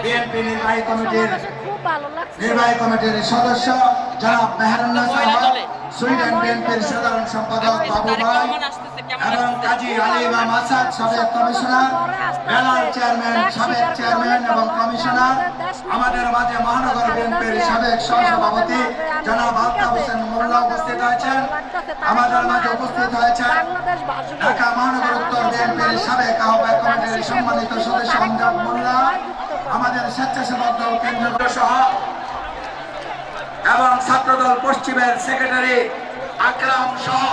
BNP নির্বাহী কমিটির সদস্য জনাব মেহেরুন্নাহ সাহেব, সুইডেন বিএনপির সাধারণ সম্পাদক বাবু ভাই এবং কাজী আলী ইমাম আসাদ সাবেক কমিশনার, বেলাল চেয়ারম্যান, সাবেক চেয়ারম্যান এবং কমিশনার, আমাদের মাঝে মহানগর বিএনপির সাবেক সহসভাপতি জনাব আলতাফ হোসেন মোল্লা উপস্থিত হয়েছেন। আমাদের মাঝে উপস্থিত হয়েছেন ঢাকা মহানগর উত্তর বিএনপির সাবেক আহ্বায়ক কমিটির সম্মানিত সদস্য আমজাদ মোল্লা, আমাদের স্বেচ্ছাসেবক দল কেন্দ্র সহ এবং ছাত্রদল পশ্চিমের সেক্রেটারি আকরাম সহ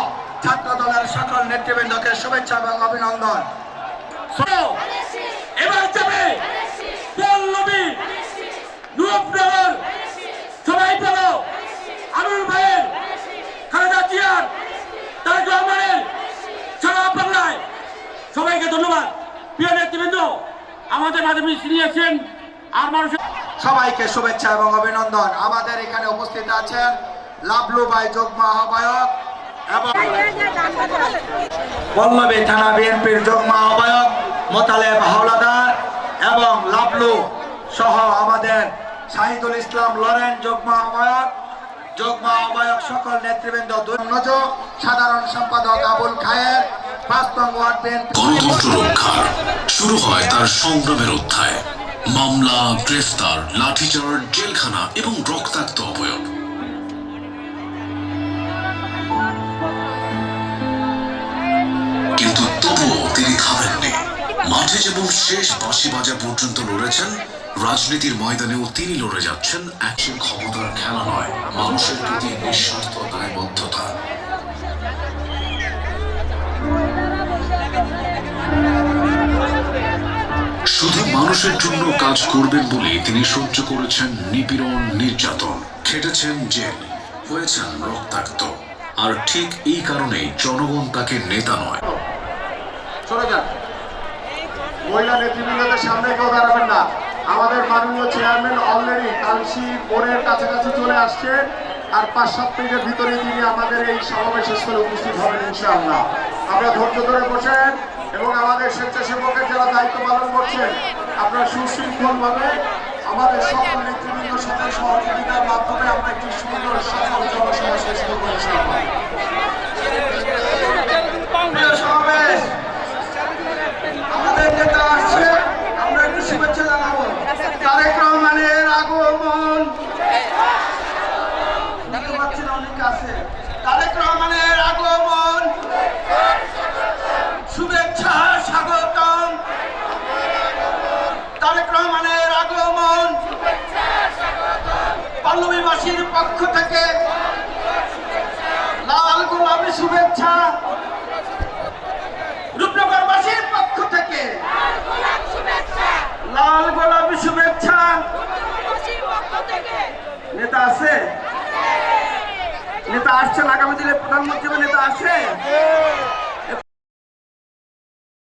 ছাত্র দলের সকল নেতৃবৃন্দকে শুভেচ্ছা এবং অভিনন্দন। এবার যাবে পল্লবী, রূপনগর, সবাই বলো আমির ভাইয়ের, খালেদা জিয়ার, তারেক রহমানের সারা বাংলায়। সবাইকে ধন্যবাদ। প্রিয় নেতৃবৃন্দ, আমাদের মাঝে নিয়েছেন আর মানুষের সবাইকে শুভেচ্ছা এবং অভিনন্দন। আমাদের এখানে উপস্থিত আছেন লাবলু ভাই যুগ্ম আহ্বায়ক এবং পল্লবী থানা বিএনপির যুগ্ম আহ্বায়ক মোতালেব হাওলাদার এবং লাবলু সহ আমাদের শাহিদুল ইসলাম লরেন যুগ্ম আহ্বায়ক সকল নেতৃবৃন্দ, সাধারণ সম্পাদক আবুল খায়ের, ৫ নং ওয়ার্ড বিএনপি। গণতন্ত্র রক্ষার শুরু হয় তার সংগ্রামের অধ্যায়। মামলা, গ্রেফতার, লাঠিচার্জ, জেলখানা এবং রক্তাক্ত অবয়ব। কিন্তু তবুও তিনি থামেননি। মাঠে যেমন শেষ বাঁশি বাজা পর্যন্ত লড়েছেন, রাজনীতির ময়দানেও তিনি লড়ে যাচ্ছেন একজন ক্ষমতার খেলা নয়, মানুষের প্রতি নিঃস্বার্থ দায়বদ্ধতা। শুধু মানুষের জন্য কাজ করবেন বলে তিনি সহ্য করেছেন নিপীড়ন, নির্যাতন, খেটেছেন জেল, হয়েছেন রক্তাক্ত। আর ঠিক এই কারণেই জনগণ তাকে নেতা নয়। মহিলা নেতৃবৃন্দদের সামনে কেউ দাঁড়াবেন না। আমাদের মাননীয় চেয়ারম্যান অলরেডি কালসি বোর্ডের কাছাকাছি চলে আসছে, আর ৫-৭ মিনিটের ভিতরে তিনি আমাদের এই সমাবেশ স্থলে উপস্থিত হবেন ইনশাআল্লাহ। আমরা ধৈর্য ধরে বসেন এবং আমাদের স্বেচ্ছাসেবকের যারা দায়িত্ব পালন করছেন, আপনারা সুশৃঙ্খলভাবে আমাদের সকল নেতৃবৃন্দের সাথে সহযোগিতার মাধ্যমে আমরা একটি সুন্দর সফল জনসভা শেষ করবো ইনশাআল্লাহ। সমাবেশ আমাদের নেতা আসছে, আমরা একটু শুভেচ্ছা জানাবো। তারেক রহমানের আগমন, অনেক আছে। তারেক রহমানের আগমন, শুভেচ্ছা, স্বাগতম। তারেক রহমানের আগমন পল্লবীবাসীর পক্ষ থেকে লাল গোলাপি শুভেচ্ছা, রূপনগরবাসীর পক্ষ থেকে লাল গোলাপি শুভেচ্ছা। নেতা আছে, নেতা আসছেন, আগামী দিনে প্রধানমন্ত্রী নেতা আছে।